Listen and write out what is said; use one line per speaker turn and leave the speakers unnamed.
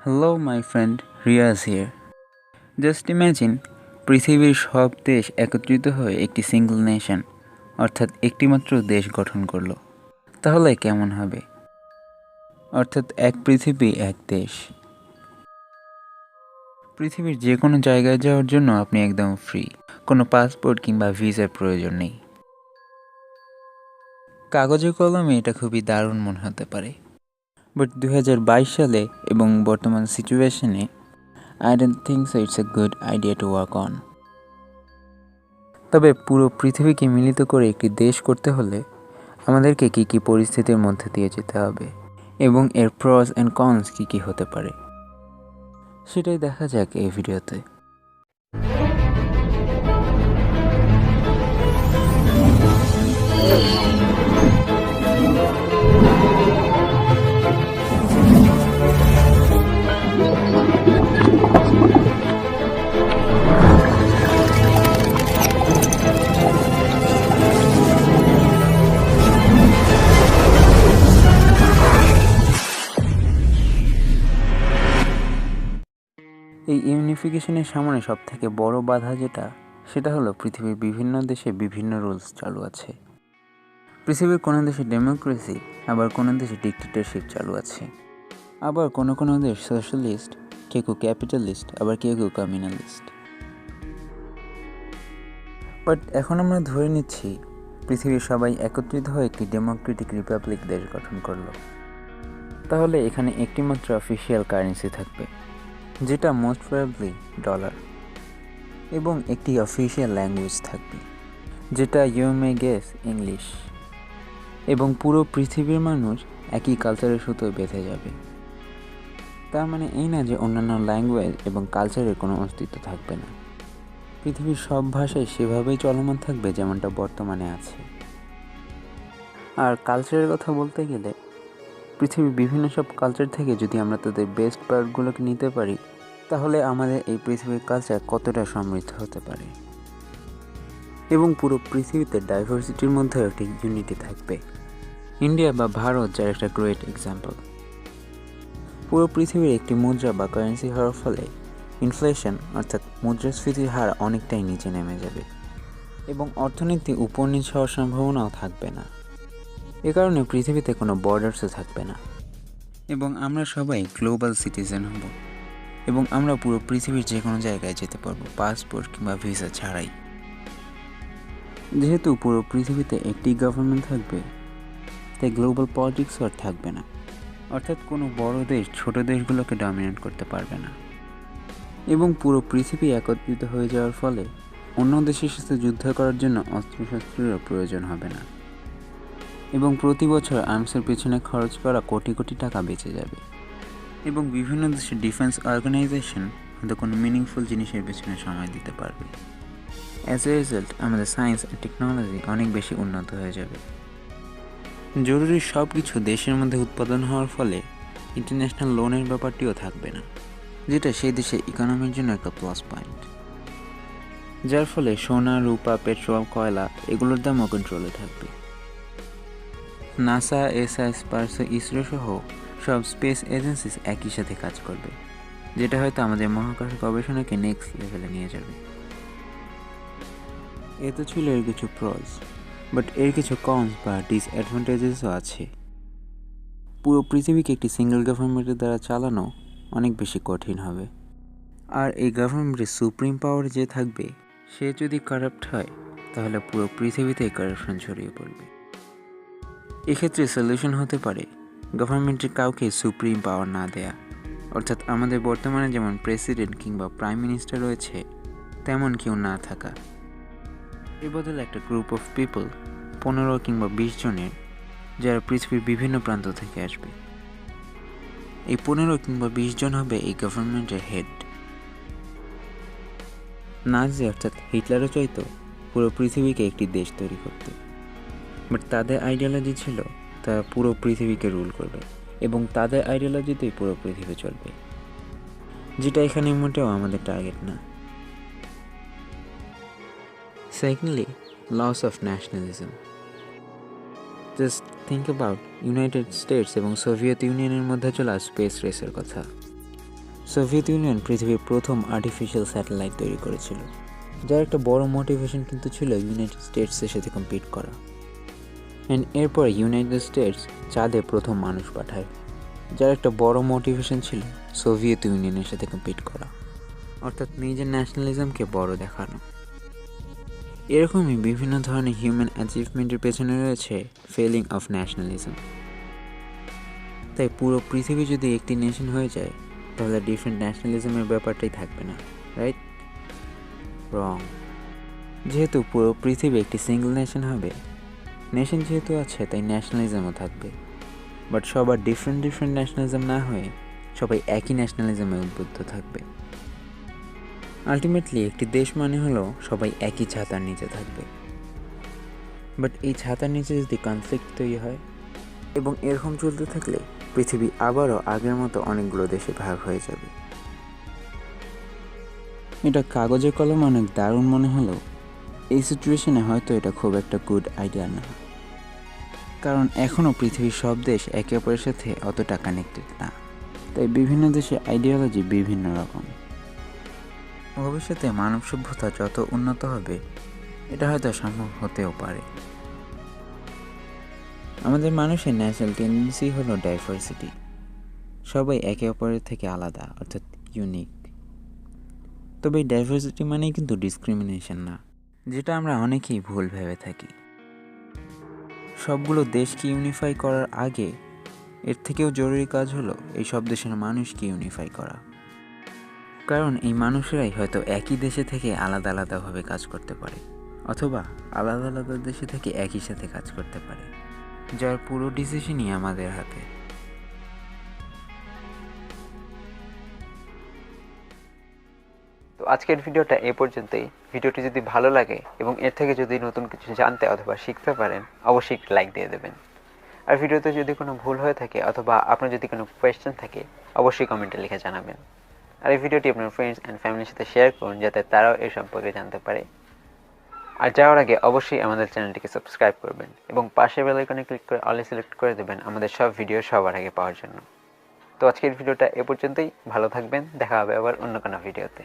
Hello, my friend Riaz here. Just imagine পৃথিবীর সব দেশ একত্রিত হয়ে একটি সিঙ্গল নেশন অর্থাৎ একটিমাত্র দেশ গঠন করলো। তাহলে কেমন হবে? অর্থাৎ এক পৃথিবী এক দেশ। পৃথিবীর যে কোনো জায়গায় যাওয়ার জন্য আপনি একদম ফ্রি। কোনো পাসপোর্ট কিংবা ভিসার প্রয়োজন নেই। কাগজে কলমে এটা খুবই দারুণ মনে হতে পারে, বাট 2022 সালে এবং বর্তমান সিচুয়েশনে I don't think so it's a good idea to work on. তবে পুরো পৃথিবীকে মিলিত করে একটি দেশ করতে হলে আমাদেরকে কী কী পরিস্থিতির মধ্যে দিয়ে যেতে হবে এবং এর প্রস অ্যান্ড কনস কী কী হতে পারে সেটাই দেখা যাক এই ভিডিওতে। এই ইউনিফিকেশনের সামনে সবথেকে বড় বাধা সেটা হলো পৃথিবীর বিভিন্ন দেশে বিভিন্ন রুলস চালু আছে। পৃথিবীর কোনো দেশে ডেমোক্রেসি, আবার কোনো দেশে ডিক্টেটরশিপ চালু আছে, আবার কোনো কোনো দেশ সোশ্যালিস্ট, কেউ কেউ ক্যাপিটালিস্ট, আবার কেউ কেউ কমিউনালিস্ট। বাট এখন আমরা ধরে নিচ্ছি পৃথিবীর সবাই একত্রিত হয়ে একটি ডেমোক্রেটিক রিপাবলিক দেশ গঠন করলো। তাহলে এখানে একটিমাত্র অফিসিয়াল কারেন্সি থাকবে, যেটা মোস্ট প্রবাবলি ডলার, এবং একটি অফিসিয়াল ল্যাঙ্গুয়েজ থাকবে, যেটা ইউ মে গেস ইংলিশ, এবং পুরো পৃথিবীর মানুষ একই কালচারের সুতোয় বেঁধে যাবে। তার মানে এই না যে অন্যান্য ল্যাঙ্গুয়েজ এবং কালচারের কোনো অস্তিত্ব থাকবে না। পৃথিবীর সব ভাষাই সেভাবেই চলমান থাকবে যেমনটা বর্তমানে আছে। আর কালচারের কথা বলতে গেলে পৃথিবীর বিভিন্ন সব কালচার থেকে যদি আমরা তাদের বেস্ট পার্টগুলোকে নিতে পারি, তাহলে আমাদের এই পৃথিবীর কালচার কতটা সমৃদ্ধ হতে পারে, এবং পুরো পৃথিবীতে ডাইভার্সিটির মধ্যেও একটি ইউনিটি থাকবে। ইন্ডিয়া বা ভারত যার একটা গ্রেট এক্সাম্পল। পুরো পৃথিবীর একটি মুদ্রা বা কারেন্সি হওয়ার ফলে ইনফ্লেশন অর্থাৎ মুদ্রাস্ফীতির হার অনেকটাই নিচে নেমে যাবে, এবং অর্থনীতি উপর নিচ হওয়ার সম্ভাবনাও থাকবে না। এ কারণে পৃথিবীতে কোনো বর্ডার্সও থাকবে না, এবং আমরা সবাই গ্লোবাল সিটিজেন হব, এবং আমরা পুরো পৃথিবীর যে কোনো জায়গায় যেতে পারবো পাসপোর্ট কিংবা ভিসা ছাড়াই। যেহেতু পুরো পৃথিবীতে একটি গভর্নমেন্ট থাকবে, তাই গ্লোবাল পলিটিক্সও আর থাকবে না, অর্থাৎ কোনো বড় দেশ ছোট দেশগুলোকে ডমিনেট করতে পারবে না। এবং পুরো পৃথিবী একত্রিত হয়ে যাওয়ার ফলে অন্য দেশের সাথে যুদ্ধ করার জন্য অস্ত্রশস্ত্রেরও প্রয়োজন হবে না, এবং প্রতি বছর আর্মসের পেছনে খরচ করা কোটি কোটি টাকা বেঁচে যাবে, এবং বিভিন্ন দেশের ডিফেন্স অর্গানাইজেশন হয়তো কোনো মিনিংফুল জিনিসের পেছনে সময় দিতে পারবে। অ্যাজ এ রেজাল্ট আমাদের সায়েন্স অ্যান্ড টেকনোলজি অনেক বেশি উন্নত হয়ে যাবে। জরুরি সব কিছু দেশের মধ্যে উৎপাদন হওয়ার ফলে ইন্টারন্যাশনাল লোনের ব্যাপারটিও থাকবে না, যেটা সেই দেশের ইকোনমির জন্য একটা প্লাস পয়েন্ট, যার ফলে সোনা, রূপা, পেট্রোল, কয়লা এগুলোর দামও কন্ট্রোলে থাকবে। নাসা, এসআই, স্পার্সো, ইসরো সহ সব স্পেস এজেন্সিস একই সাথে কাজ করবে, যেটা হয়তো আমাদের মহাকাশ গবেষণাকে নেক্সট লেভেলে নিয়ে যাবে। এ তো ছিল এর কিছু প্রস, বাট এর কিছু কনস বা ডিসঅ্যাডভান্টেজেসও আছে। পুরো পৃথিবীকে একটি সিঙ্গেল গভর্নমেন্টের দ্বারা চালানো অনেক বেশি কঠিন হবে, আর এই গভর্নমেন্টের সুপ্রিম পাওয়ার যে থাকবে সে যদি কারাপ্ট হয়, তাহলে পুরো পৃথিবীতে কারাপশন ছড়িয়ে পড়বে। এক্ষেত্রে সলিউশন হতে পারে গভর্নমেন্টের কাউকে সুপ্রিম পাওয়ার না দেয়া, অর্থাৎ আমাদের বর্তমানে যেমন প্রেসিডেন্ট কিংবা প্রাইম মিনিস্টার রয়েছে তেমন কেউ না থাকা। এর বদলে একটা গ্রুপ অফ পিপল 15 কিংবা 20 জনের, যারা পৃথিবীর বিভিন্ন প্রান্ত থেকে আসবে। এই 15 কিংবা 20 জন হবে এই গভর্নমেন্টের হেড। নাজি অর্থাৎ হিটলারও চাইতো পুরো পৃথিবীকে একটি দেশ তৈরি করতে, বাট তাদের আইডিওলজি ছিল তারা পুরো পৃথিবীকে রুল করবে, এবং তাদের আইডিওলজিতেই পুরো পৃথিবী চলবে, যেটা এখানে মোটেও আমাদের টার্গেট না। Secondly, loss of nationalism. Just think about United States এবং সোভিয়েত ইউনিয়নের মধ্যে চলা স্পেস রেসের কথা। সোভিয়েত ইউনিয়ন পৃথিবীর প্রথম আর্টিফিশিয়াল স্যাটেলাইট তৈরি করেছিল, যার একটা বড় মোটিভেশন কিন্তু ছিল ইউনাইটেড স্টেটসের সাথে কম্পিট করা। অ্যান্ড এরপর ইউনাইটেড স্টেটস চাঁদে প্রথম মানুষ পাঠায়, যার একটা বড় মোটিভেশন ছিল সোভিয়েত ইউনিয়নের সাথে কম্পিট করা, অর্থাৎ নিজের ন্যাশনালিজমকে বড় দেখানো। এরকমই বিভিন্ন ধরনের হিউম্যান অ্যাচিভমেন্টের পেছনে রয়েছে ফেলিং অফ ন্যাশনালিজম। তাই পুরো পৃথিবী যদি একটি নেশন হয়ে যায়, তাহলে ডিফারেন্ট ন্যাশনালিজমের ব্যাপারটাই থাকবে না, রাইট? রং। যেহেতু পুরো পৃথিবী একটি সিঙ্গল নেশন হবে, নেশন যেহেতু আছে তাই ন্যাশনালিজমও থাকবে, বাট সবার ডিফারেন্ট ন্যাশনালিজম না হয়ে সবাই একই ন্যাশনালিজমে উদ্বুদ্ধ থাকবে। আলটিমেটলি একটি দেশ মানে হলো সবাই একই ছাতার নিচে থাকবে। বাট এই ছাতার নিচে যদি কনফ্লিক্ট তৈরি হয় এবং এরকম চলতে থাকলে পৃথিবী আবারও আগের মতো অনেকগুলো দেশে ভাগ হয়ে যাবে। এটা কাগজে কলমে অনেক দারুণ মনে হলেও এই সিচুয়েশনে হয়তো এটা খুব একটা গুড আইডিয়া না, কারণ এখনও পৃথিবীর সব দেশ একে অপরের সাথে অতটা কানেক্টেড না। তাই বিভিন্ন দেশের আইডিওলজি বিভিন্ন রকম। ভবিষ্যতে মানব সভ্যতা যত উন্নত হবে, এটা হয়তো সম্ভব হতেও পারে। আমাদের মানুষের ন্যাচারাল টেন্ডেন্সি হলো ডাইভার্সিটি, সবাই একে অপরের থেকে আলাদা, অর্থাৎ ইউনিক। তবে এই ডাইভার্সিটি মানেই কিন্তু ডিসক্রিমিনেশন না, যেটা আমরা অনেকেই ভুল ভেবে থাকি। সবগুলো দেশকে ইউনিফাই করার আগে এর থেকেও জরুরি কাজ হলো এই সব দেশের মানুষকে ইউনিফাই করা, কারণ এই মানুষেরাই হয়তো একই দেশে থেকে আলাদা আলাদাভাবে কাজ করতে পারে, অথবা আলাদা আলাদা দেশে থেকে একই সাথে কাজ করতে পারে, যার পুরো ডিসিশনই আমাদের হাতে।
তো আজকের ভিডিওটা এই পর্যন্তই। ভিডিওটি যদি ভালো লাগে এবং এর থেকে যদি নতুন কিছু জানতে অথবা শিখতে পারেন, অবশ্যই লাইক দিয়ে দেবেন। আর ভিডিওতে যদি কোনো ভুল হয়ে থাকে অথবা আপনার যদি কোনো কোয়েশ্চেন থাকে, অবশ্যই কমেন্টে লিখে জানাবেন। আর এই ভিডিওটি আপনার ফ্রেন্ডস অ্যান্ড ফ্যামিলির সাথে শেয়ার করুন, যাতে তারাও এই সম্পর্কে জানতে পারে। আর যাওয়ার আগে অবশ্যই আমাদের চ্যানেলটিকে সাবস্ক্রাইব করবেন এবং পাশের বেল আইকনে ক্লিক করে অলে সিলেক্ট করে দেবেন আমাদের সব ভিডিও সবার আগে পাওয়ার জন্য। তো আজকের ভিডিওটা এ পর্যন্তই। ভালো থাকবেন, দেখা হবে আবার অন্য কোনো ভিডিওতে।